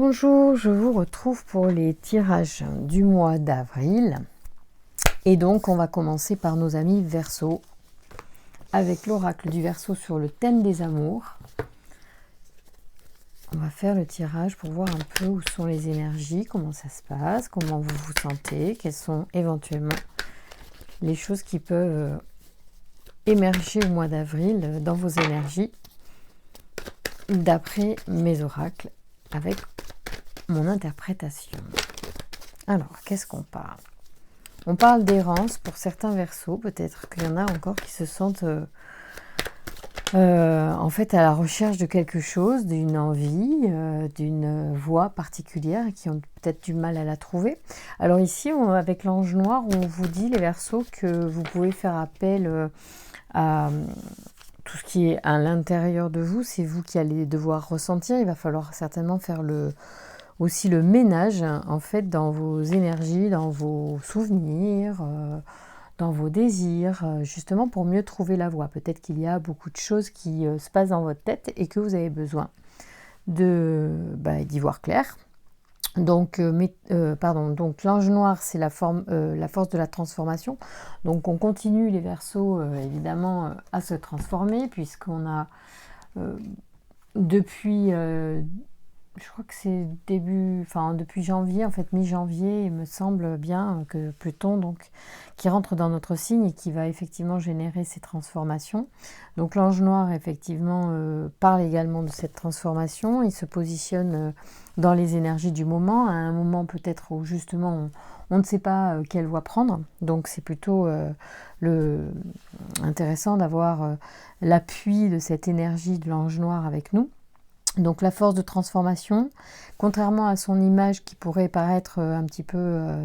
Bonjour, je vous retrouve pour les tirages du mois d'avril. Et donc, on va commencer par nos amis Verseau, avec l'oracle du Verseau sur le thème des amours. On va faire le tirage pour voir un peu où sont les énergies, comment ça se passe, comment vous vous sentez, quelles sont éventuellement les choses qui peuvent émerger au mois d'avril dans vos énergies, d'après mes oracles, avec mon interprétation. Alors, qu'est-ce qu'on parle? On parle d'errance pour certains Verseaux, peut-être qu'il y en a encore qui se sentent en fait à la recherche de quelque chose, d'une envie, d'une voie particulière et qui ont peut-être du mal à la trouver. Alors ici, avec l'ange noir, on vous dit, les Verseaux, que vous pouvez faire appel à tout ce qui est à l'intérieur de vous. C'est vous qui allez devoir ressentir. Il va falloir certainement faire aussi le ménage en fait dans vos énergies, dans vos souvenirs, dans vos désirs, justement pour mieux trouver la voie. Peut-être qu'il y a beaucoup de choses qui se passent dans votre tête et que vous avez besoin d'y voir clair. Donc, donc l'ange noir, c'est la force de la transformation. Donc on continue les Verseaux évidemment à se transformer, puisqu'on a depuis je crois que c'est depuis janvier, en fait mi-janvier, il me semble bien que Pluton, donc, qui rentre dans notre signe et qui va effectivement générer ces transformations. Donc l'ange noir, effectivement, parle également de cette transformation. Il se positionne dans les énergies du moment, à un moment peut-être où justement on ne sait pas quelle voie prendre. Donc c'est plutôt intéressant d'avoir l'appui de cette énergie de l'ange noir avec nous. Donc la force de transformation, contrairement à son image qui pourrait paraître un petit peu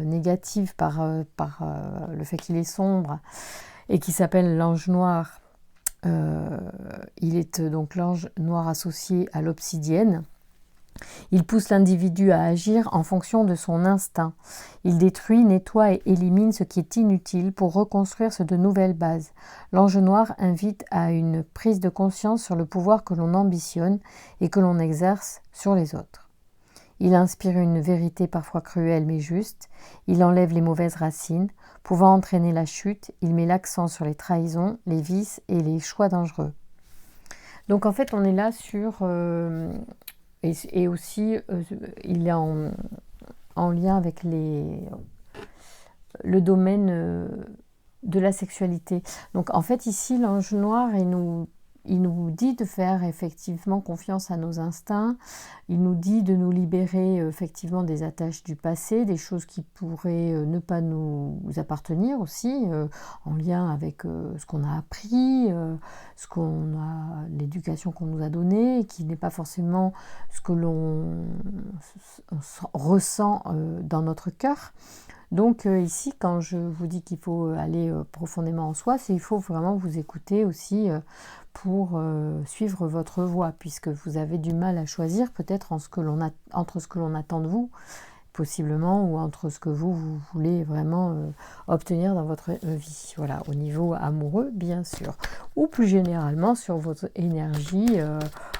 négative par le fait qu'il est sombre et qui s'appelle l'ange noir, il est donc l'ange noir associé à l'obsidienne. Il pousse l'individu à agir en fonction de son instinct. Il détruit, nettoie et élimine ce qui est inutile pour reconstruire de nouvelles bases. L'ange noir invite à une prise de conscience sur le pouvoir que l'on ambitionne et que l'on exerce sur les autres. Il inspire une vérité parfois cruelle mais juste. Il enlève les mauvaises racines, pouvant entraîner la chute. Il met l'accent sur les trahisons, les vices et les choix dangereux. Donc en fait, on est là sur... Et aussi, il est en lien avec le domaine de la sexualité. Donc en fait, ici, l'ange noir, il nous dit de faire effectivement confiance à nos instincts. Il nous dit de nous libérer effectivement des attaches du passé, des choses qui pourraient ne pas nous appartenir aussi, en lien avec ce qu'on a appris, l'éducation qu'on nous a donnée, qui n'est pas forcément ce que l'on ressent dans notre cœur. Donc ici, quand je vous dis qu'il faut aller profondément en soi, il faut vraiment vous écouter aussi pour suivre votre voie, puisque vous avez du mal à choisir peut-être entre ce que l'on attend de vous, possiblement, ou entre ce que vous voulez vraiment obtenir dans votre vie. Voilà, au niveau amoureux, bien sûr. Ou plus généralement sur votre énergie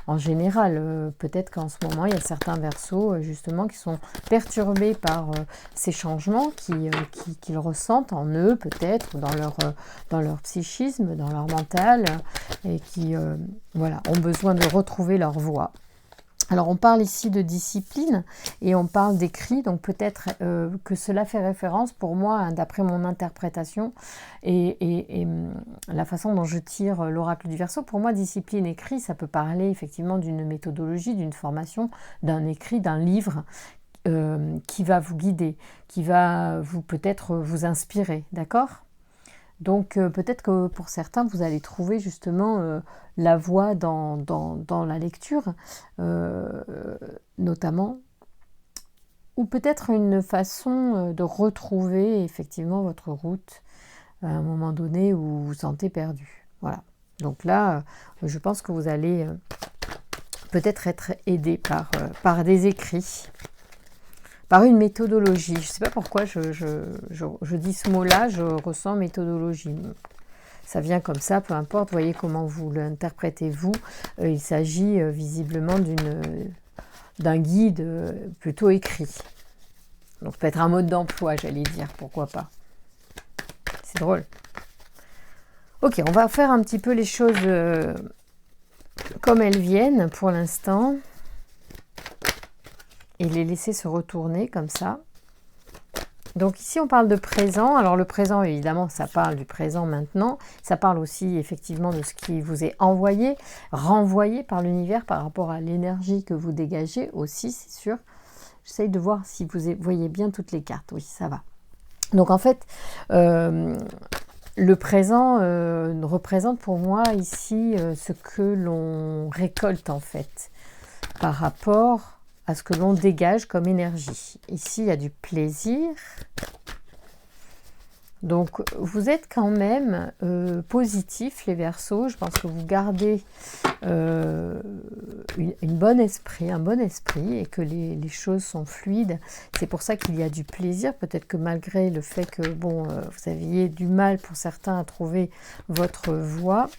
en général. Peut-être qu'en ce moment, il y a certains Verseaux, justement, qui sont perturbés par ces changements qu'ils ressentent en eux, peut-être, dans leur psychisme, dans leur mental, et qui ont besoin de retrouver leur voie. Alors on parle ici de discipline et on parle d'écrit, donc peut-être que cela fait référence pour moi, d'après mon interprétation et la façon dont je tire l'oracle du Verseau. Pour moi, discipline écrit, ça peut parler effectivement d'une méthodologie, d'une formation, d'un écrit, d'un livre qui va vous guider, qui va peut-être vous inspirer, d'accord ? Donc peut-être que pour certains, vous allez trouver justement la voie dans la lecture, notamment, ou peut-être une façon de retrouver effectivement votre route à un moment donné où vous vous sentez perdu. Voilà. Donc là, je pense que vous allez peut-être être aidé par des écrits, par une méthodologie. Je ne sais pas pourquoi je dis ce mot-là, je ressens méthodologie. Ça vient comme ça, peu importe, voyez comment vous l'interprétez vous. Il s'agit visiblement d'un guide plutôt écrit. Donc peut-être un mode d'emploi, j'allais dire, pourquoi pas. C'est drôle. Ok, on va faire un petit peu les choses comme elles viennent pour l'instant. Et les laisser se retourner comme ça. Donc ici on parle de présent. Alors le présent, évidemment, ça parle du présent maintenant. Ça parle aussi effectivement de ce qui vous est envoyé, renvoyé par l'univers par rapport à l'énergie que vous dégagez aussi, c'est sûr. J'essaye de voir si vous voyez bien toutes les cartes. Oui, ça va. Donc en fait, le présent représente pour moi ici ce que l'on récolte en fait par rapport à ce que l'on dégage comme énergie. Ici, il y a du plaisir. Donc, vous êtes quand même positif, les Verseaux. Je pense que vous gardez un bon esprit et que les choses sont fluides. C'est pour ça qu'il y a du plaisir. Peut-être que malgré le fait que vous aviez du mal pour certains à trouver votre voie.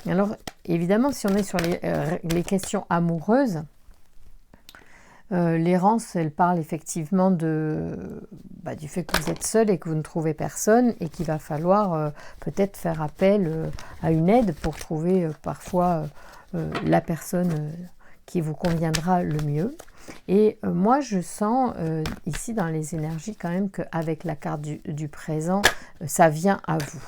Alors, évidemment, si on est sur les questions amoureuses, l'errance, elle parle effectivement du fait que vous êtes seul et que vous ne trouvez personne et qu'il va falloir peut-être faire appel à une aide pour trouver parfois la personne qui vous conviendra le mieux. Et moi, je sens ici dans les énergies quand même qu'avec la carte du présent, ça vient à vous.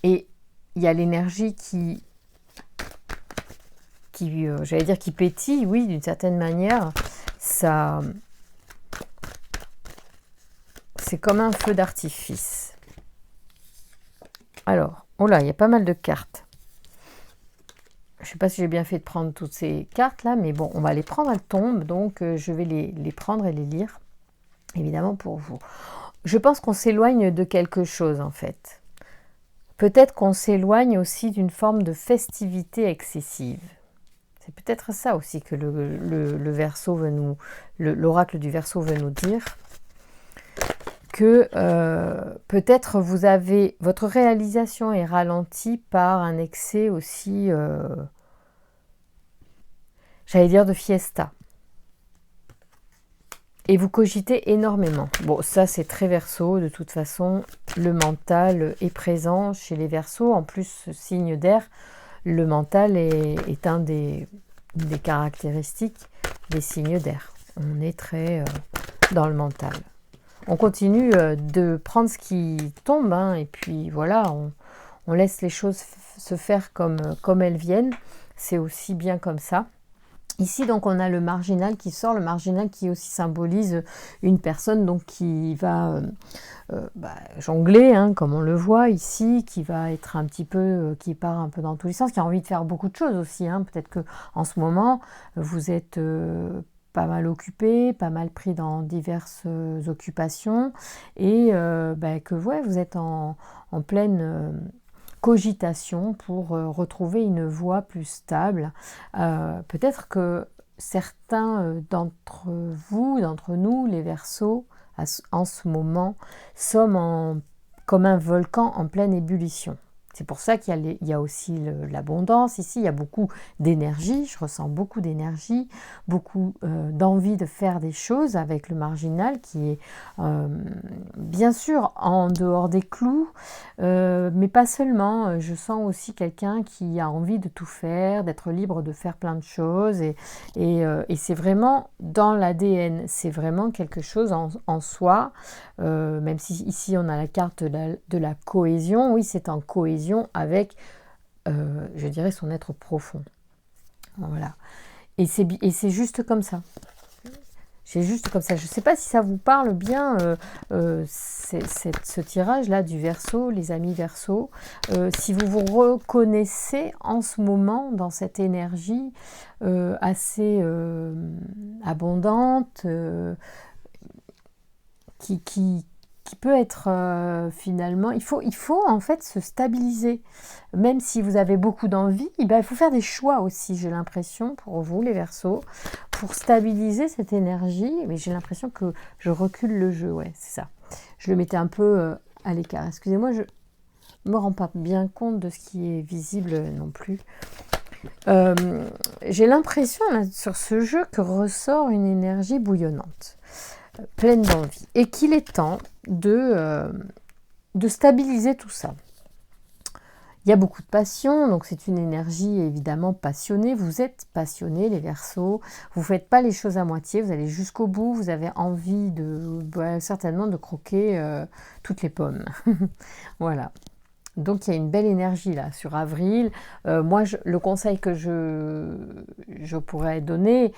Et il y a l'énergie qui j'allais dire qui pétille, oui, d'une certaine manière. Ça, c'est comme un feu d'artifice. Alors, oh là, il y a pas mal de cartes. Je ne sais pas si j'ai bien fait de prendre toutes ces cartes-là, mais bon, on va les prendre, elles tombent, donc je vais les prendre et les lire, évidemment pour vous. Je pense qu'on s'éloigne de quelque chose, en fait. Peut-être qu'on s'éloigne aussi d'une forme de festivité excessive. C'est peut-être ça aussi que le Verseau veut l'oracle du Verseau veut nous dire. Que peut-être votre réalisation est ralentie par un excès aussi, j'allais dire de fiesta. Et vous cogitez énormément. Bon, ça c'est très Verseau, de toute façon, le mental est présent chez les Verseaux. En plus, signe d'air, le mental est un des caractéristiques des signes d'air. On est très dans le mental. On continue de prendre ce qui tombe, hein, et puis voilà, on laisse les choses se faire comme elles viennent. C'est aussi bien comme ça. Ici, donc, on a le marginal qui sort, le marginal qui aussi symbolise une personne donc, qui va jongler, hein, comme on le voit ici, qui va être un petit peu, qui part un peu dans tous les sens, qui a envie de faire beaucoup de choses aussi. Hein. Peut-être qu'en ce moment, vous êtes pas mal occupé, pas mal pris dans diverses occupations, et que vous êtes en pleine cogitation pour retrouver une voie plus stable. Peut-être que certains d'entre nous, les Verseaux, en ce moment, sommes comme un volcan en pleine ébullition. C'est pour ça qu'il y a aussi l'abondance. Ici, il y a beaucoup d'énergie. Je ressens beaucoup d'énergie, beaucoup d'envie de faire des choses avec le marginal qui est bien sûr en dehors des clous, mais pas seulement. Je sens aussi quelqu'un qui a envie de tout faire, d'être libre de faire plein de choses. Et c'est vraiment dans l'ADN. C'est vraiment quelque chose en soi. Même si ici on a la carte de la cohésion. Oui, c'est en cohésion avec, je dirais, son être profond. Voilà. Et c'est juste comme ça. C'est juste comme ça. Je ne sais pas si ça vous parle bien, ce tirage-là du Verseau, les amis Verseaux. Si vous vous reconnaissez en ce moment dans cette énergie assez abondante, qui peut être finalement... Il faut en fait se stabiliser. Même si vous avez beaucoup d'envie, il faut faire des choix aussi, j'ai l'impression, pour vous les Verseaux, pour stabiliser cette énergie. Mais j'ai l'impression que je recule le jeu, ouais, c'est ça. Je le mettais un peu à l'écart. Excusez-moi, me rends pas bien compte de ce qui est visible non plus. J'ai l'impression là, sur ce jeu que ressort une énergie bouillonnante, pleine d'envie, et qu'il est temps de stabiliser tout ça. Il y a beaucoup de passion, donc c'est une énergie évidemment passionnée. Vous êtes passionnés, les Verseaux. Vous ne faites pas les choses à moitié, vous allez jusqu'au bout. Vous avez envie certainement de croquer toutes les pommes. Voilà. Donc il y a une belle énergie là sur avril. Moi, le conseil que je pourrais donner,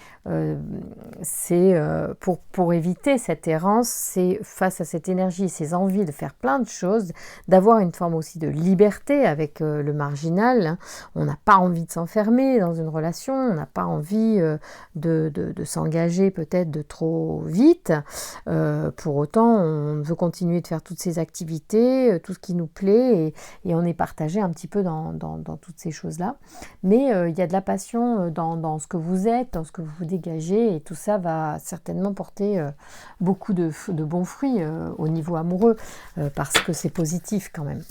c'est pour éviter cette errance, c'est face à cette énergie, ces envies de faire plein de choses, d'avoir une forme aussi de liberté avec le marginal. Hein. On n'a pas envie de s'enfermer dans une relation, on n'a pas envie de s'engager peut-être de trop vite. Pour autant, on veut continuer de faire toutes ces activités, tout ce qui nous plaît, et on est partagé un petit peu dans toutes ces choses-là. Mais il y a de la passion dans ce que vous êtes, dans ce que vous dégagez, et tout ça va certainement porter beaucoup de bons fruits au niveau amoureux, parce que c'est positif quand même.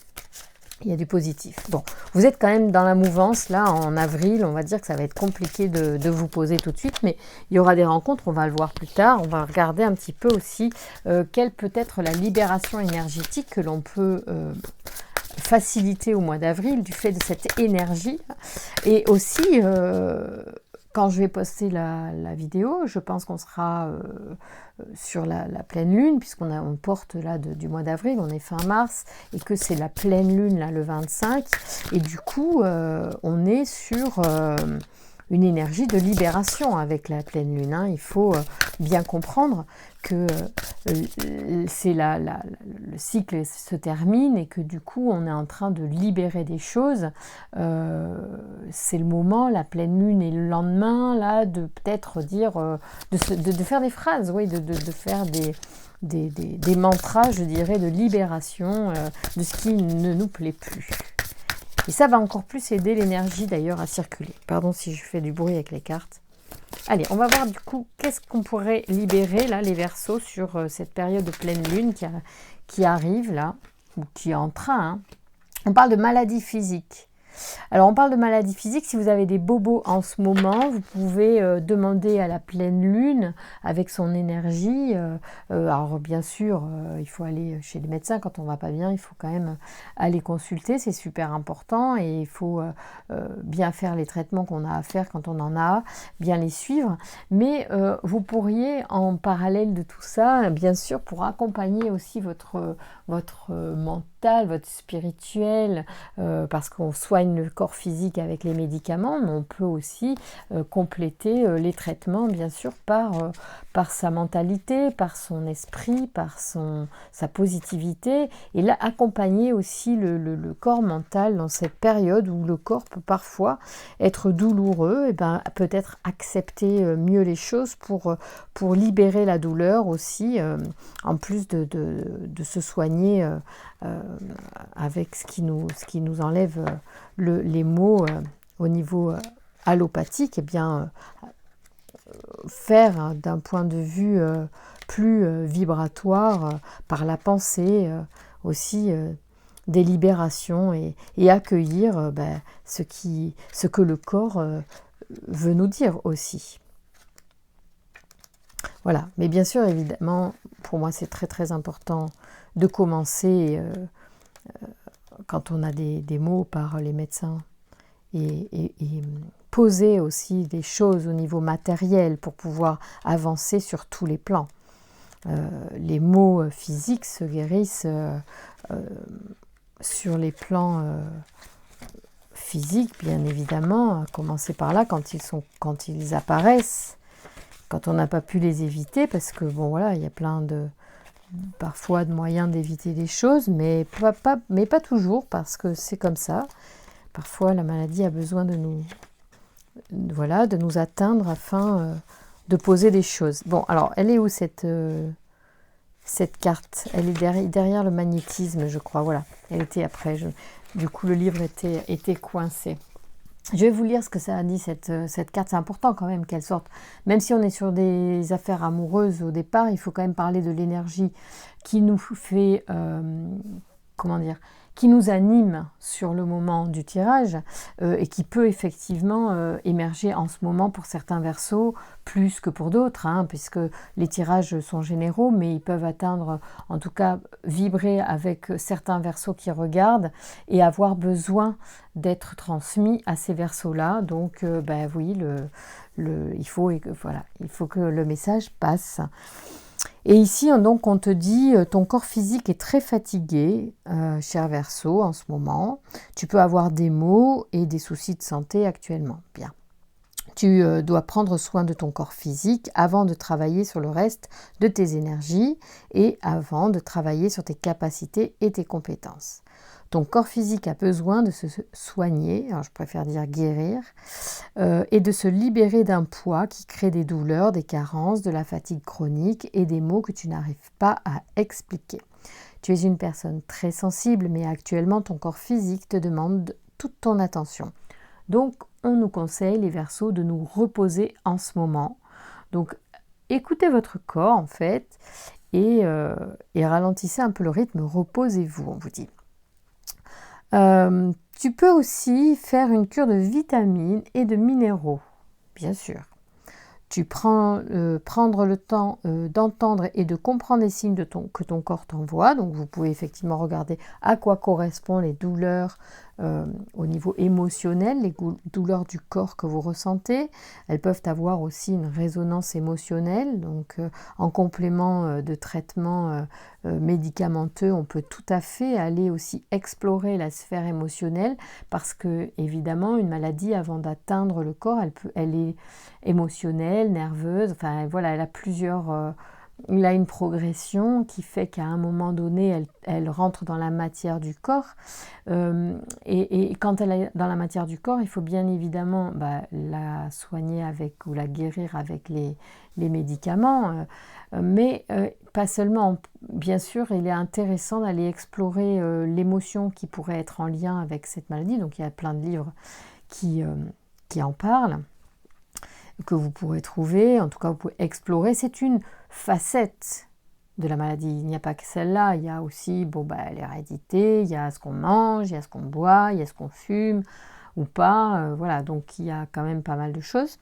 Il y a du positif. Bon, vous êtes quand même dans la mouvance, là, en avril, on va dire que ça va être compliqué de vous poser tout de suite, mais il y aura des rencontres, on va le voir plus tard, on va regarder un petit peu aussi quelle peut être la libération énergétique que l'on peut faciliter au mois d'avril du fait de cette énergie. Et aussi, quand je vais poster la vidéo, je pense qu'on sera sur la pleine lune, puisqu'on porte là du mois d'avril, on est fin mars, et que c'est la pleine lune là le 25, et du coup on est sur une énergie de libération avec la pleine lune. Hein. Il faut bien comprendre que c'est le cycle se termine et que du coup on est en train de libérer des choses. C'est le moment, la pleine lune et le lendemain, là, de peut-être dire, de faire des phrases, oui, de faire des mantras, je dirais, de libération de ce qui ne nous plaît plus. Et ça va encore plus aider l'énergie d'ailleurs à circuler. Pardon si je fais du bruit avec les cartes. Allez, on va voir du coup qu'est-ce qu'on pourrait libérer là, les Verseaux, sur cette période de pleine lune qui arrive là, ou qui est en train. Hein. On parle de maladies physiques. Alors on parle de maladies physiques, si vous avez des bobos en ce moment, vous pouvez demander à la pleine lune avec son énergie. Alors bien sûr, il faut aller chez les médecins quand on va pas bien, il faut quand même aller consulter, c'est super important, et il faut bien faire les traitements qu'on a à faire quand on en a, bien les suivre. Mais vous pourriez en parallèle de tout ça, bien sûr, pour accompagner aussi votre mental, votre spirituel, parce qu'on soigne le corps physique avec les médicaments, mais on peut aussi compléter les traitements, bien sûr, par sa mentalité, par son esprit, par sa positivité, et là, accompagner aussi le corps mental dans cette période où le corps peut parfois être douloureux, et ben, peut-être accepter mieux les choses pour libérer la douleur aussi, en plus de se soigner avec ce qui nous enlève les maux au niveau allopathique, et bien faire d'un point de vue plus vibratoire par la pensée aussi des libérations, et accueillir ce que le corps veut nous dire aussi. Voilà, mais bien sûr, évidemment, pour moi c'est très très important de commencer quand on a des maux par les médecins, et poser aussi des choses au niveau matériel pour pouvoir avancer sur tous les plans. Les maux physiques se guérissent sur les plans physiques, bien évidemment, à commencer par là quand ils apparaissent, quand on n'a pas pu les éviter, parce que bon voilà, il y a plein parfois de moyens d'éviter les choses, mais pas toujours, parce que c'est comme ça. Parfois la maladie a besoin de nous atteindre afin de poser des choses. Bon, alors elle est où cette carte? Elle est derrière le magnétisme, je crois. Voilà, elle était après. Du coup, le livre était coincé. Je vais vous lire ce que ça a dit, cette carte. C'est important quand même qu'elle sorte. Même si on est sur des affaires amoureuses au départ, il faut quand même parler de l'énergie qui nous fait, qui nous anime sur le moment du tirage et qui peut effectivement émerger en ce moment pour certains Verseaux plus que pour d'autres, hein, puisque les tirages sont généraux, mais ils peuvent atteindre, en tout cas vibrer avec certains Verseaux qui regardent et avoir besoin d'être transmis à ces Verseaux-là. Donc oui, il faut que le message passe. Et ici, donc, on te dit, ton corps physique est très fatigué, cher Verseau, en ce moment. Tu peux avoir des maux et des soucis de santé actuellement. Bien. Tu dois prendre soin de ton corps physique avant de travailler sur le reste de tes énergies et avant de travailler sur tes capacités et tes compétences. Ton corps physique a besoin de se soigner, alors je préfère dire guérir, et de se libérer d'un poids qui crée des douleurs, des carences, de la fatigue chronique et des maux que tu n'arrives pas à expliquer. Tu es une personne très sensible, mais actuellement ton corps physique te demande toute ton attention. Donc, on nous conseille, les Verseaux, de nous reposer en ce moment. Donc, écoutez votre corps, en fait, et ralentissez un peu le rythme, reposez-vous, on vous dit. Tu peux aussi faire une cure de vitamines et de minéraux, bien sûr. Tu prends prendre le temps d'entendre et de comprendre les signes que ton corps t'envoie. Donc vous pouvez effectivement regarder à quoi correspondent les douleurs au niveau émotionnel, les douleurs du corps que vous ressentez. Elles peuvent avoir aussi une résonance émotionnelle. Donc en complément de traitements médicamenteux, on peut tout à fait aller aussi explorer la sphère émotionnelle parce que évidemment une maladie avant d'atteindre le corps, elle est émotionnelle, nerveuse, enfin voilà, il a une progression qui fait qu'à un moment donné, elle rentre dans la matière du corps. Et quand elle est dans la matière du corps, il faut bien évidemment la soigner ou la guérir avec les médicaments. Mais pas seulement. Bien sûr, il est intéressant d'aller explorer l'émotion qui pourrait être en lien avec cette maladie. Donc il y a plein de livres qui en parlent, que vous pourrez trouver, en tout cas vous pouvez explorer. C'est une facette de la maladie. Il n'y a pas que celle-là, il y a aussi l'hérédité, il y a ce qu'on mange, il y a ce qu'on boit, il y a ce qu'on fume ou pas. Voilà, donc il y a quand même pas mal de choses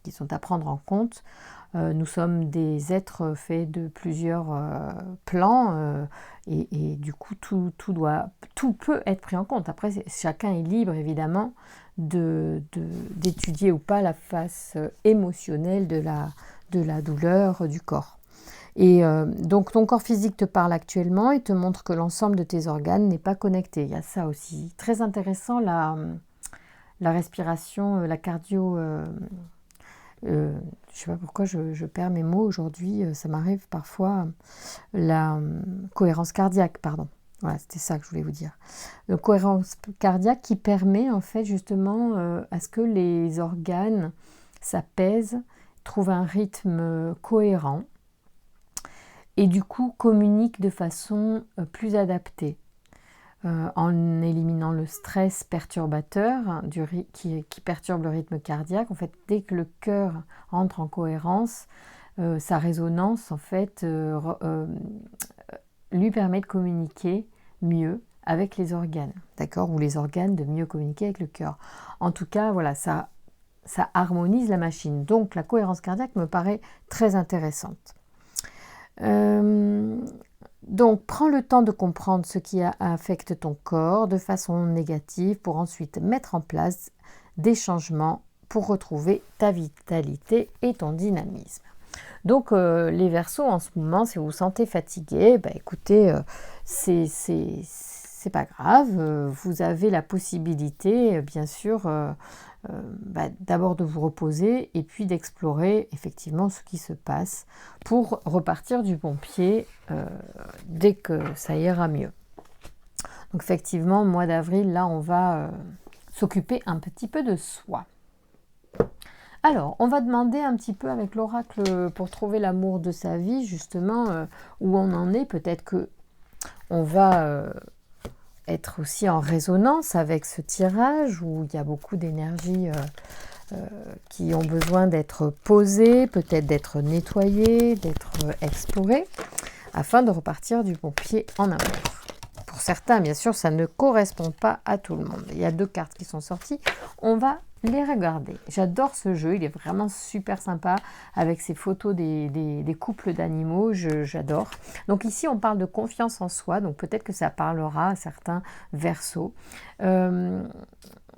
qui sont à prendre en compte. Nous sommes des êtres faits de plusieurs plans et du coup tout peut être pris en compte. Après, chacun est libre évidemment d'étudier ou pas la face émotionnelle de la douleur du corps. Et donc ton corps physique te parle actuellement et te montre que l'ensemble de tes organes n'est pas connecté. Il y a ça aussi. Très intéressant, la respiration, la cardio... je ne sais pas pourquoi je perds mes mots aujourd'hui, ça m'arrive parfois. La cohérence cardiaque, pardon. Voilà, c'était ça que je voulais vous dire. La cohérence cardiaque qui permet en fait justement à ce que les organes s'apaisent, trouvent un rythme cohérent et du coup communiquent de façon plus adaptée. En éliminant le stress perturbateur qui perturbe le rythme cardiaque. En fait, dès que le cœur entre en cohérence, sa résonance en fait lui permet de communiquer mieux avec les organes, d'accord, ou les organes de mieux communiquer avec le cœur. En tout cas, voilà, ça harmonise la machine. Donc, la cohérence cardiaque me paraît très intéressante. Donc, prends le temps de comprendre ce qui affecte ton corps de façon négative pour ensuite mettre en place des changements pour retrouver ta vitalité et ton dynamisme. Donc, les Verseaux, en ce moment, si vous vous sentez fatigué, écoutez, c'est pas grave. Vous avez la possibilité, bien sûr, d'abord de vous reposer et puis d'explorer effectivement ce qui se passe pour repartir du bon pied dès que ça ira mieux. Donc effectivement, mois d'avril, là on va s'occuper un petit peu de soi. Alors, on va demander un petit peu avec l'oracle pour trouver l'amour de sa vie, justement, où on en est. Peut-être que on va être aussi en résonance avec ce tirage où il y a beaucoup d'énergies qui ont besoin d'être posées, peut-être d'être nettoyées, d'être explorées, afin de repartir du bon pied en amour. Pour pour certains, bien sûr, ça ne correspond pas à tout le monde. Il y a 2 cartes qui sont sorties. On va les regarder. J'adore ce jeu, il est vraiment super sympa avec ces photos des couples d'animaux, j'adore. Donc ici, on parle de confiance en soi, donc peut-être que ça parlera à certains Verseaux.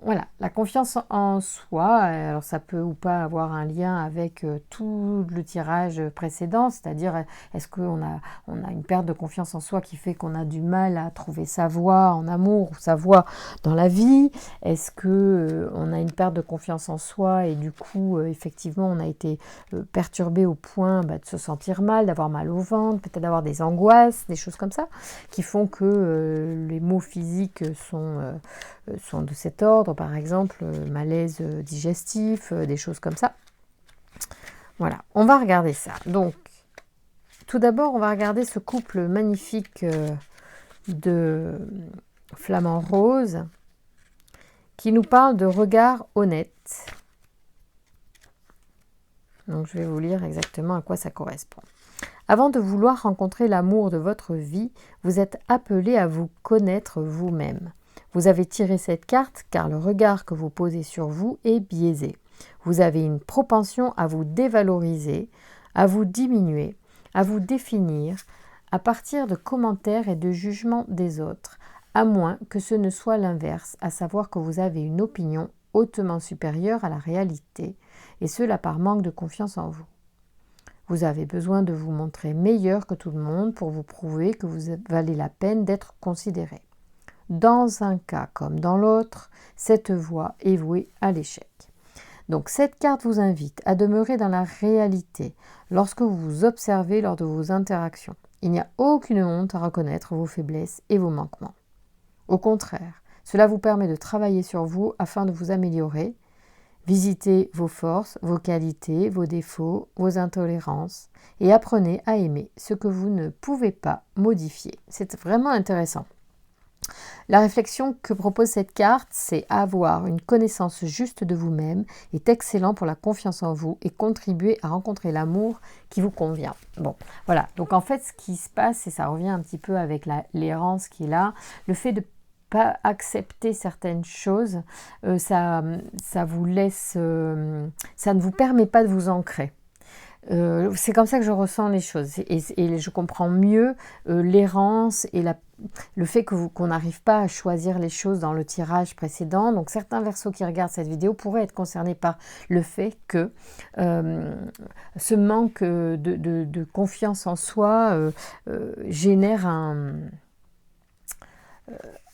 Voilà, la confiance en soi, alors ça peut ou pas avoir un lien avec tout le tirage précédent, c'est-à-dire est-ce qu'on a une perte de confiance en soi qui fait qu'on a du mal à trouver sa voie en amour ou sa voie dans la vie? Est-ce que on a une perte de confiance en soi et du coup, effectivement, on a été perturbé au point de se sentir mal, d'avoir mal au ventre, peut-être d'avoir des angoisses, des choses comme ça, qui font que les maux physiques sont de cet ordre, par exemple malaise digestif, des choses comme ça. Voilà, on va regarder ça. Donc, tout d'abord, on va regarder ce couple magnifique de flamants roses qui nous parle de regard honnête. Donc, je vais vous lire exactement à quoi ça correspond. Avant de vouloir rencontrer l'amour de votre vie, vous êtes appelé à vous connaître vous-même. Vous avez tiré cette carte car le regard que vous posez sur vous est biaisé. Vous avez une propension à vous dévaloriser, à vous diminuer, à vous définir à partir de commentaires et de jugements des autres, à moins que ce ne soit l'inverse, à savoir que vous avez une opinion hautement supérieure à la réalité, et cela par manque de confiance en vous. Vous avez besoin de vous montrer meilleur que tout le monde pour vous prouver que vous valez la peine d'être considéré. Dans un cas comme dans l'autre, cette voie est vouée à l'échec. Donc cette carte vous invite à demeurer dans la réalité lorsque vous vous observez lors de vos interactions. Il n'y a aucune honte à reconnaître vos faiblesses et vos manquements. Au contraire, cela vous permet de travailler sur vous afin de vous améliorer. Visitez vos forces, vos qualités, vos défauts, vos intolérances et apprenez à aimer ce que vous ne pouvez pas modifier. C'est vraiment intéressant. La réflexion que propose cette carte, c'est avoir une connaissance juste de vous-même est excellent pour la confiance en vous et contribuer à rencontrer l'amour qui vous convient. Bon, voilà. Donc en fait, ce qui se passe, et ça revient un petit peu avec l'errance qui est là, le fait de pas accepter certaines choses, ça vous laisse, ça ne vous permet pas de vous ancrer. C'est comme ça que je ressens les choses et je comprends mieux l'errance et le fait qu'on n'arrive pas à choisir les choses dans le tirage précédent. Donc certains Verseaux qui regardent cette vidéo pourraient être concernés par le fait que ce manque de confiance en soi génère un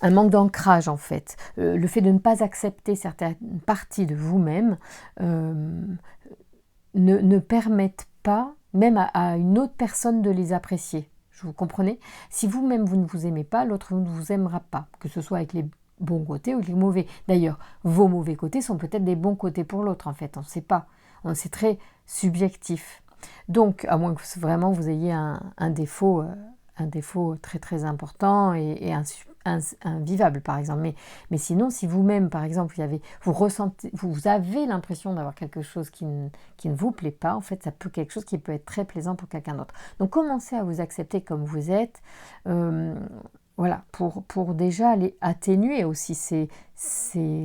manque d'ancrage en fait. Le fait de ne pas accepter certaines parties de vous-même ne permettent pas, même à une autre personne, de les apprécier. Vous comprenez? Si vous-même vous ne vous aimez pas, l'autre ne vous aimera pas, que ce soit avec les bons côtés ou les mauvais. D'ailleurs, vos mauvais côtés sont peut-être des bons côtés pour l'autre, en fait, on ne sait pas. C'est très subjectif. Donc, à moins que vraiment vous ayez un défaut très très important et invivable par exemple. Mais sinon, si vous-même par exemple vous avez l'impression d'avoir quelque chose qui ne vous plaît pas, en fait, ça peut quelque chose qui peut être très plaisant pour quelqu'un d'autre. Donc commencez à vous accepter comme vous êtes. Voilà, pour déjà aller atténuer aussi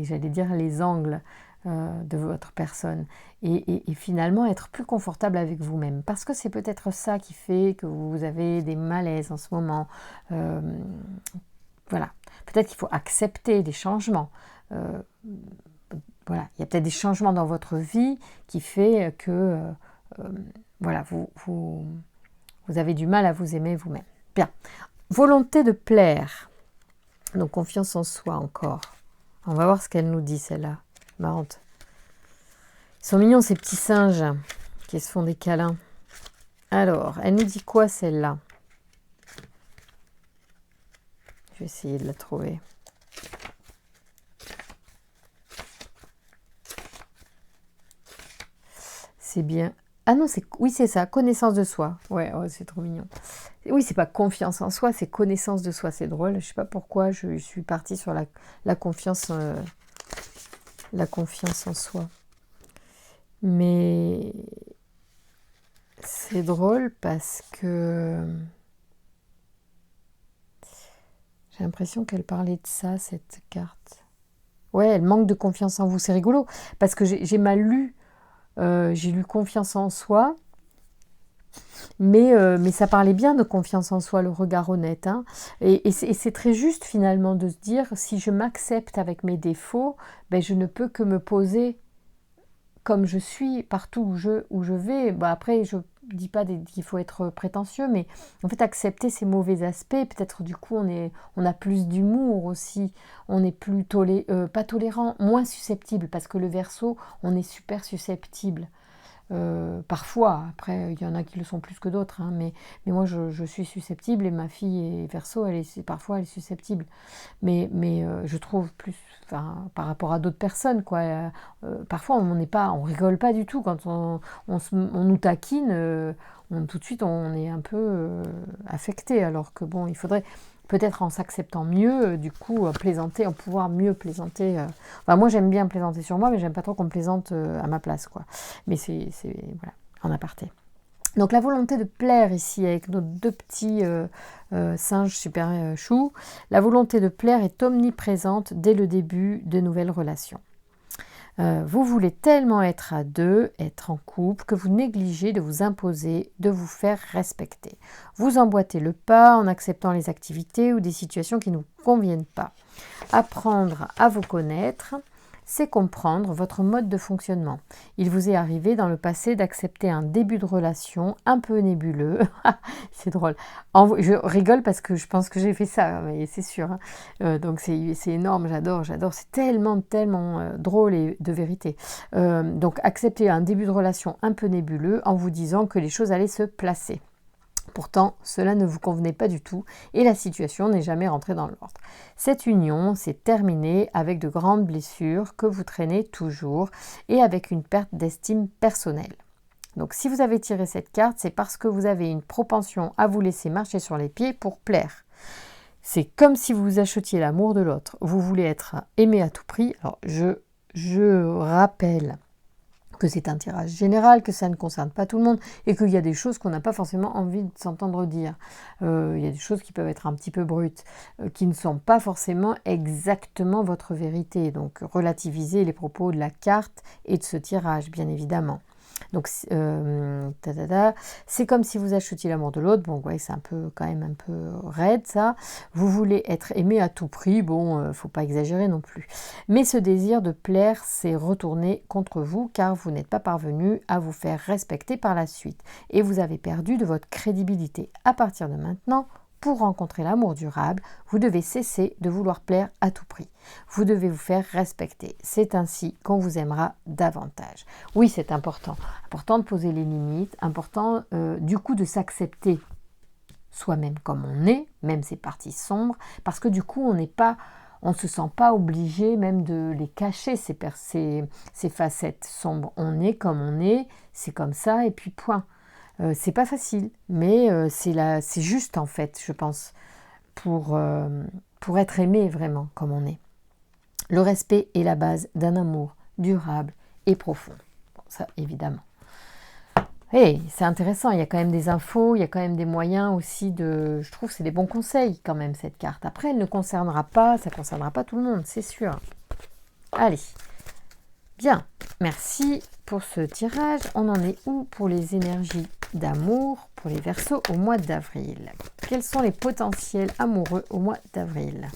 j'allais dire, les angles de votre personne et finalement être plus confortable avec vous-même. Parce que c'est peut-être ça qui fait que vous avez des malaises en ce moment. Voilà, peut-être qu'il faut accepter des changements. Voilà, il y a peut-être des changements dans votre vie qui fait que voilà, vous avez du mal à vous aimer vous-même. Bien. Volonté de plaire. Donc confiance en soi encore. On va voir ce qu'elle nous dit, celle-là. Marrante. Ils sont mignons, ces petits singes qui se font des câlins. Alors, elle nous dit quoi, celle-là? Je vais essayer de la trouver. C'est bien. Ah non, oui, c'est ça, connaissance de soi. Ouais, c'est trop mignon. Oui, c'est pas confiance en soi, c'est connaissance de soi. C'est drôle. Je sais pas pourquoi je suis partie sur la confiance en soi. Mais c'est drôle parce que J'ai l'impression qu'elle parlait de ça, cette carte. Ouais, elle manque de confiance en vous. C'est rigolo, parce que j'ai mal lu. J'ai lu confiance en soi. Mais ça parlait bien de confiance en soi, le regard honnête. Hein. Et c'est très juste finalement de se dire, si je m'accepte avec mes défauts, ben, je ne peux que me poser comme je suis partout où je vais. Bah, après, je ne dis pas qu'il faut être prétentieux, mais en fait, accepter ses mauvais aspects, peut-être du coup, on a plus d'humour aussi, on est plus pas tolérant, moins susceptible, parce que le Verseau, on est super susceptible. Parfois, après il y en a qui le sont plus que d'autres, hein, mais moi je suis susceptible et ma fille est Verseau, parfois elle est susceptible, mais je trouve plus, enfin, par rapport à d'autres personnes, quoi. Parfois on rigole pas du tout quand on nous taquine, tout de suite on est un peu affecté, alors que bon, il faudrait peut-être en s'acceptant mieux, du coup, plaisanter, en pouvoir mieux plaisanter. Enfin, moi, j'aime bien plaisanter sur moi, mais j'aime pas trop qu'on me plaisante à ma place, quoi. Mais c'est voilà, en aparté. Donc, la volonté de plaire ici, avec nos deux petits singes super choux, la volonté de plaire est omniprésente dès le début de nouvelles relations. Vous voulez tellement être à deux, être en couple, que vous négligez de vous imposer, de vous faire respecter. Vous emboîtez le pas en acceptant les activités ou des situations qui ne vous conviennent pas. Apprendre à vous connaître, c'est comprendre votre mode de fonctionnement. Il vous est arrivé dans le passé d'accepter un début de relation un peu nébuleux. C'est drôle. Je rigole parce que je pense que j'ai fait ça, mais c'est sûr. Hein. Donc c'est énorme, j'adore. C'est tellement drôle et de vérité. Donc accepter un début de relation un peu nébuleux en vous disant que les choses allaient se placer. Pourtant, cela ne vous convenait pas du tout et la situation n'est jamais rentrée dans l'ordre. Cette union s'est terminée avec de grandes blessures que vous traînez toujours et avec une perte d'estime personnelle. Donc si vous avez tiré cette carte, c'est parce que vous avez une propension à vous laisser marcher sur les pieds pour plaire. C'est comme si vous achetiez l'amour de l'autre. Vous voulez être aimé à tout prix. Alors je rappelle que c'est un tirage général, que ça ne concerne pas tout le monde et qu'il y a des choses qu'on n'a pas forcément envie de s'entendre dire. Il y a des choses qui peuvent être un petit peu brutes, qui ne sont pas forcément exactement votre vérité. Donc relativisez les propos de la carte et de ce tirage, bien évidemment. Donc, c'est comme si vous achetiez l'amour de l'autre. Bon, ouais, c'est quand même un peu raide, ça. Vous voulez être aimé à tout prix. Bon, faut pas exagérer non plus. Mais ce désir de plaire s'est retourné contre vous car vous n'êtes pas parvenu à vous faire respecter par la suite. Et vous avez perdu de votre crédibilité. À partir de maintenant, pour rencontrer l'amour durable, vous devez cesser de vouloir plaire à tout prix. Vous devez vous faire respecter. C'est ainsi qu'on vous aimera davantage. Oui, c'est important. Important de poser les limites, important du coup de s'accepter soi-même comme on est, même ses parties sombres, parce que du coup on ne se sent pas obligé même de les cacher, ces facettes sombres. On est comme on est, c'est comme ça et puis point. C'est pas facile, mais c'est juste en fait, je pense, pour être aimé vraiment comme on est. Le respect est la base d'un amour durable et profond. Bon, ça, évidemment. Et c'est intéressant, il y a quand même des infos, il y a quand même des moyens aussi je trouve que c'est des bons conseils quand même, cette carte. Après, elle ne concernera pas, ça ne concernera pas tout le monde, c'est sûr. Allez, bien, merci pour ce tirage. On en est où pour les énergies d'amour pour les Verseaux au mois d'avril? Quels sont les potentiels amoureux au mois d'avril?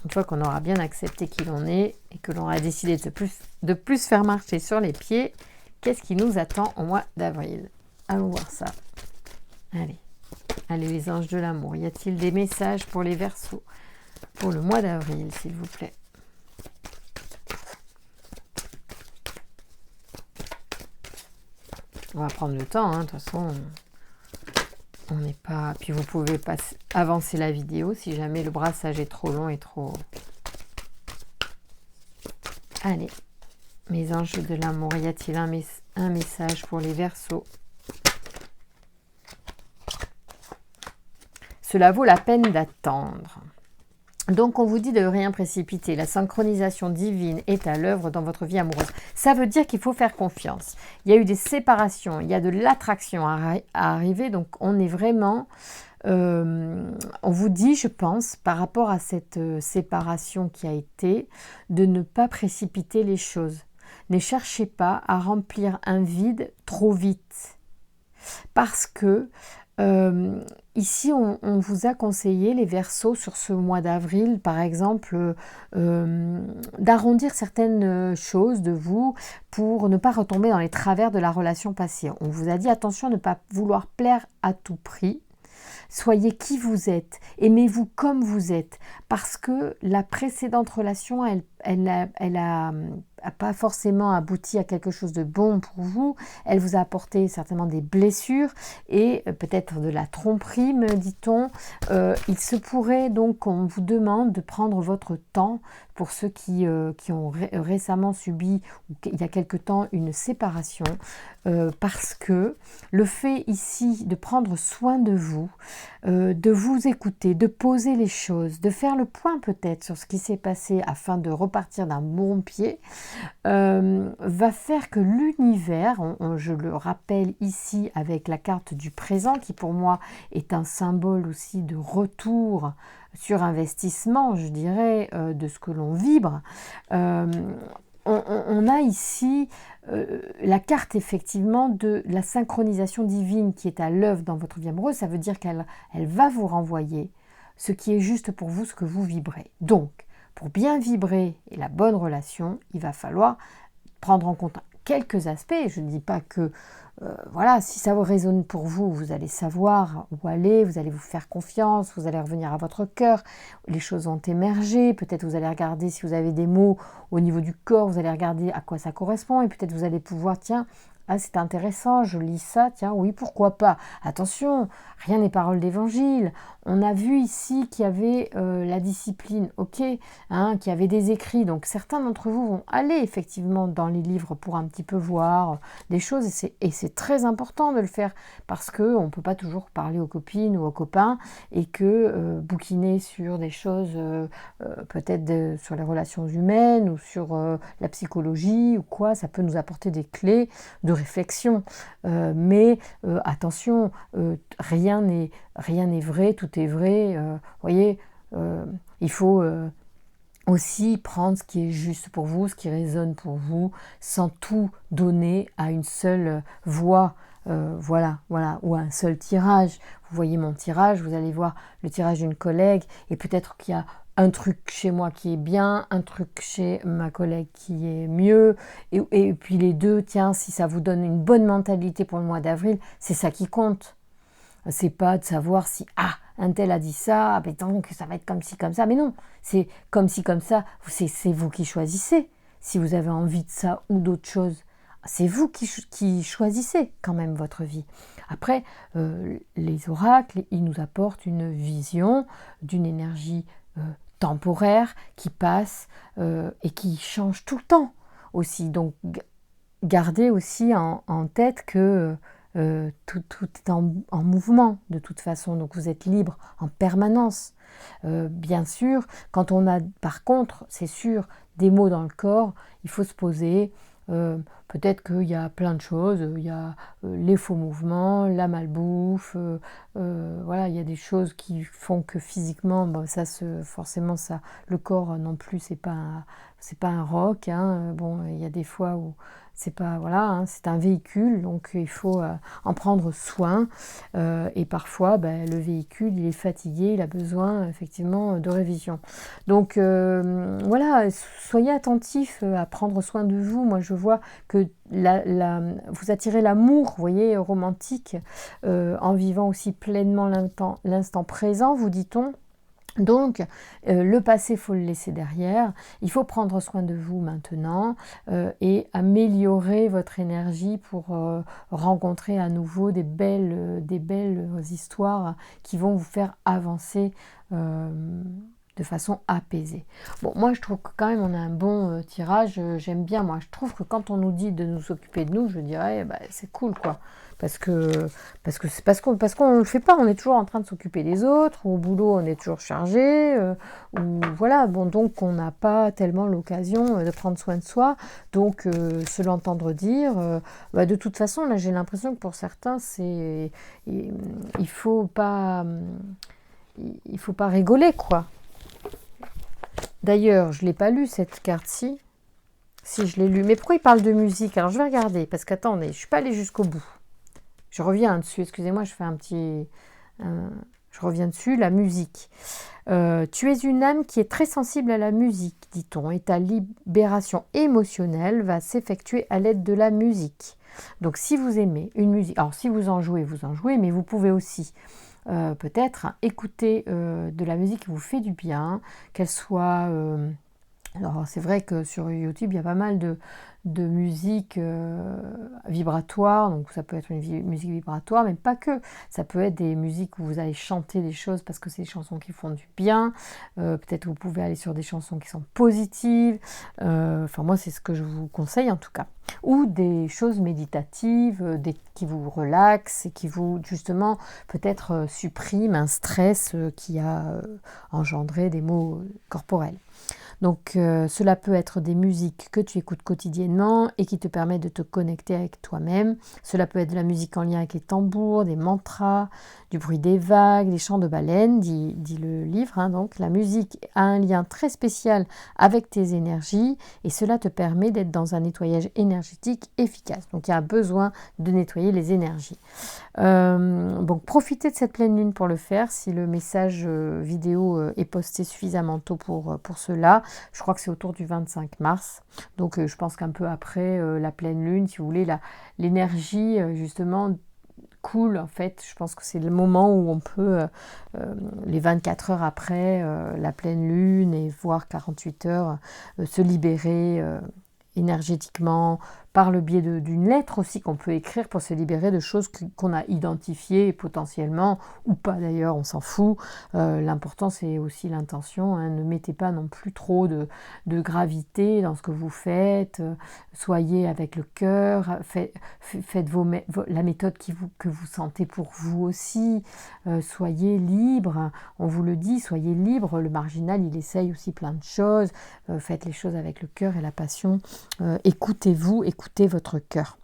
Une fois qu'on aura bien accepté qui l'on est et que l'on aura décidé de plus faire marcher sur les pieds, qu'est-ce qui nous attend au mois d'avril? Allons voir ça. Allez les anges de l'amour, y a-t-il des messages pour les Verseaux pour le mois d'avril, s'il vous plaît? On va prendre le temps, hein, de toute façon, on n'est pas... Puis vous pouvez avancer la vidéo si jamais le brassage est trop long et trop... Allez, mes anges de l'amour, y a-t-il un message pour les Verseaux? Cela vaut la peine d'attendre. Donc, on vous dit de rien précipiter. La synchronisation divine est à l'œuvre dans votre vie amoureuse. Ça veut dire qu'il faut faire confiance. Il y a eu des séparations, il y a de l'attraction à arriver. Donc, on est vraiment on vous dit, je pense, par rapport à cette séparation qui a été, de ne pas précipiter les choses. Ne cherchez pas à remplir un vide trop vite. Parce que ici, on vous a conseillé, les Verseaux, sur ce mois d'avril, par exemple, d'arrondir certaines choses de vous pour ne pas retomber dans les travers de la relation passée. On vous a dit, attention à ne pas vouloir plaire à tout prix. Soyez qui vous êtes, aimez-vous comme vous êtes, parce que la précédente relation, elle a pas forcément abouti à quelque chose de bon pour vous, elle vous a apporté certainement des blessures et peut-être de la tromperie, me dit-on. Il se pourrait donc qu'on vous demande de prendre votre temps pour ceux qui ont récemment subi, ou il y a quelque temps, une séparation, parce que le fait ici de prendre soin de vous écouter, de poser les choses, de faire le point peut-être sur ce qui s'est passé afin de repartir d'un bon pied, va faire que l'univers, je le rappelle ici avec la carte du présent, qui pour moi est un symbole aussi de retour sur investissement, je dirais, de ce que l'on vibre. On a ici la carte effectivement de la synchronisation divine qui est à l'œuvre dans votre vie amoureuse. Ça veut dire qu'elle va vous renvoyer ce qui est juste pour vous, ce que vous vibrez. Donc, pour bien vibrer et la bonne relation, il va falloir prendre en compte quelques aspects. Je ne dis pas que, voilà, si ça vous résonne pour vous, vous allez savoir où aller, vous allez vous faire confiance, vous allez revenir à votre cœur, les choses vont émerger, peut-être vous allez regarder si vous avez des mots au niveau du corps, vous allez regarder à quoi ça correspond, et peut-être vous allez pouvoir, tiens, ah, c'est intéressant, je lis ça, tiens, oui, pourquoi pas. Attention, rien n'est parole d'évangile. On a vu ici qu'il y avait la discipline, ok, hein, qu'il y avait des écrits. Donc certains d'entre vous vont aller effectivement dans les livres pour un petit peu voir des choses. Et c'est très important de le faire parce qu'on ne peut pas toujours parler aux copines ou aux copains et que bouquiner sur des choses peut-être sur les relations humaines ou sur la psychologie ou quoi, ça peut nous apporter des clés de réflexion. Mais attention, rien n'est vrai, tout est vrai. Voyez, il faut aussi prendre ce qui est juste pour vous, ce qui résonne pour vous, sans tout donner à une seule voix. Voilà, ou un seul tirage. Vous voyez mon tirage, vous allez voir le tirage d'une collègue, et peut-être qu'il y a un truc chez moi qui est bien, un truc chez ma collègue qui est mieux, et puis les deux, tiens, si ça vous donne une bonne mentalité pour le mois d'avril, c'est ça qui compte. C'est pas de savoir si, un tel a dit ça, donc ça va être comme ci, comme ça, mais non, c'est comme ci, comme ça, c'est vous qui choisissez, si vous avez envie de ça ou d'autre chose. C'est vous qui choisissez quand même votre vie. Après, les oracles, ils nous apportent une vision d'une énergie temporaire qui passe et qui change tout le temps aussi. Donc, gardez aussi en tête que tout est en mouvement de toute façon. Donc, vous êtes libre en permanence. Bien sûr, quand on a, par contre, c'est sûr, des maux dans le corps, il faut se poser. Peut-être qu'il y a plein de choses, il y a les faux mouvements, la malbouffe, voilà, il y a des choses qui font que physiquement, forcément ça, le corps non plus, c'est pas un roc, hein. Bon, il y a des fois où c'est pas, voilà, hein, c'est un véhicule, donc il faut en prendre soin, et parfois le véhicule il est fatigué, il a besoin effectivement de révision. Donc voilà, soyez attentifs à prendre soin de vous. Moi je vois que vous attirez l'amour, vous voyez, romantique, en vivant aussi pleinement l'instant présent, vous dit-on. Donc, le passé, il faut le laisser derrière. Il faut prendre soin de vous maintenant et améliorer votre énergie pour rencontrer à nouveau des belles histoires qui vont vous faire avancer de façon apaisée. Bon, moi je trouve que quand même on a un bon tirage, j'aime bien, moi je trouve que quand on nous dit de nous occuper de nous, je dirais bah, c'est cool quoi, c'est parce qu'on le fait pas, on est toujours en train de s'occuper des autres, ou au boulot on est toujours chargé, ou voilà, bon donc on n'a pas tellement l'occasion de prendre soin de soi, donc se l'entendre dire, bah, de toute façon là j'ai l'impression que pour certains il faut pas rigoler quoi. D'ailleurs, je ne l'ai pas lu cette carte-ci. Si, je l'ai lu. Mais pourquoi il parle de musique? Alors, je vais regarder, parce qu'attendez, je ne suis pas allée jusqu'au bout. Je reviens dessus, excusez-moi, je fais un petit... je reviens dessus, la musique. Tu es une âme qui est très sensible à la musique, dit-on, et ta libération émotionnelle va s'effectuer à l'aide de la musique. Donc, si vous aimez une musique... Alors, si vous en jouez, mais vous pouvez aussi... peut-être écouter de la musique qui vous fait du bien, qu'elle soit... alors c'est vrai que sur YouTube, il y a pas mal de musique vibratoire, donc ça peut être une musique vibratoire, mais pas que. Ça peut être des musiques où vous allez chanter des choses parce que c'est des chansons qui font du bien. Peut-être vous pouvez aller sur des chansons qui sont positives. Enfin moi c'est ce que je vous conseille en tout cas. Ou des choses méditatives, qui vous relaxent et qui vous justement peut-être suppriment un stress qui a engendré des maux corporels. Donc cela peut être des musiques que tu écoutes quotidiennement et qui te permettent de te connecter avec toi-même. Cela peut être de la musique en lien avec les tambours, des mantras, du bruit des vagues, des chants de baleines, dit le livre. Hein. Donc la musique a un lien très spécial avec tes énergies et cela te permet d'être dans un nettoyage énergétique efficace. Donc il y a besoin de nettoyer les énergies. Donc profitez de cette pleine lune pour le faire si le message vidéo est posté suffisamment tôt pour cela. Je crois que c'est autour du 25 mars. Donc je pense qu'un peu après la pleine lune, si vous voulez, l'énergie justement coule en fait. Je pense que c'est le moment où on peut, les 24 heures après la pleine lune et voire 48 heures, se libérer énergétiquement, par le biais d'une lettre aussi qu'on peut écrire pour se libérer de choses qu'on a identifiées potentiellement, ou pas d'ailleurs, on s'en fout. L'important c'est aussi l'intention, hein. Ne mettez pas non plus trop de gravité dans ce que vous faites, soyez avec le cœur, faites la méthode que vous sentez pour vous aussi, soyez libre, on vous le dit, soyez libre. Le marginal il essaye aussi plein de choses, faites les choses avec le cœur et la passion, écoutez-vous, écoutez votre cœur.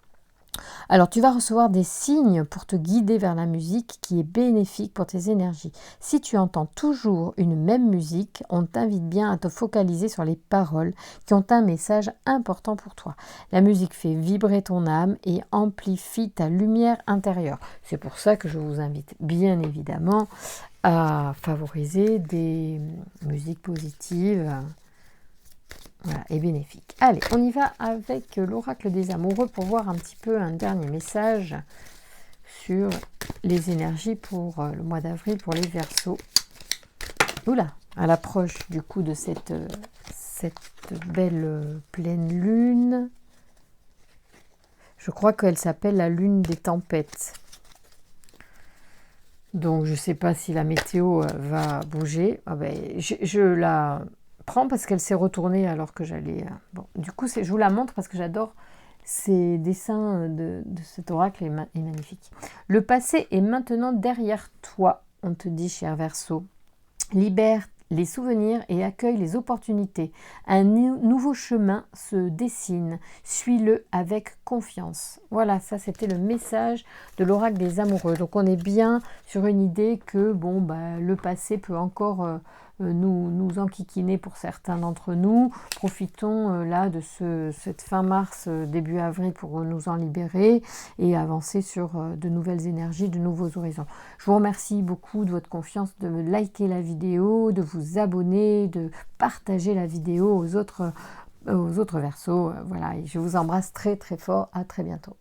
Alors tu vas recevoir des signes pour te guider vers la musique qui est bénéfique pour tes énergies. Si tu entends toujours une même musique, on t'invite bien à te focaliser sur les paroles qui ont un message important pour toi. La musique fait vibrer ton âme et amplifie ta lumière intérieure. C'est pour ça que je vous invite bien évidemment à favoriser des musiques positives. Voilà, et bénéfique. Allez, on y va avec l'oracle des amoureux pour voir un petit peu un dernier message sur les énergies pour le mois d'avril pour les Verseaux. Oula, à l'approche du coup de cette belle pleine lune. Je crois qu'elle s'appelle la lune des tempêtes. Donc je ne sais pas si la météo va bouger. Ah ben, je la prends parce qu'elle s'est retournée alors que j'allais... Bon, du coup, je vous la montre parce que j'adore ces dessins de cet oracle, est magnifique. Le passé est maintenant derrière toi, on te dit, cher Verseau. Libère les souvenirs et accueille les opportunités. Un nouveau chemin se dessine. Suis-le avec confiance. Voilà, ça c'était le message de l'oracle des amoureux. Donc on est bien sur une idée que bon, le passé peut encore nous enquiquiner pour certains d'entre nous. Profitons là de cette fin mars, début avril pour nous en libérer et avancer sur de nouvelles énergies, de nouveaux horizons. Je vous remercie beaucoup de votre confiance, de me liker la vidéo, de vous abonner, de partager la vidéo aux autres Verseaux. Voilà, et je vous embrasse très très fort. À très bientôt.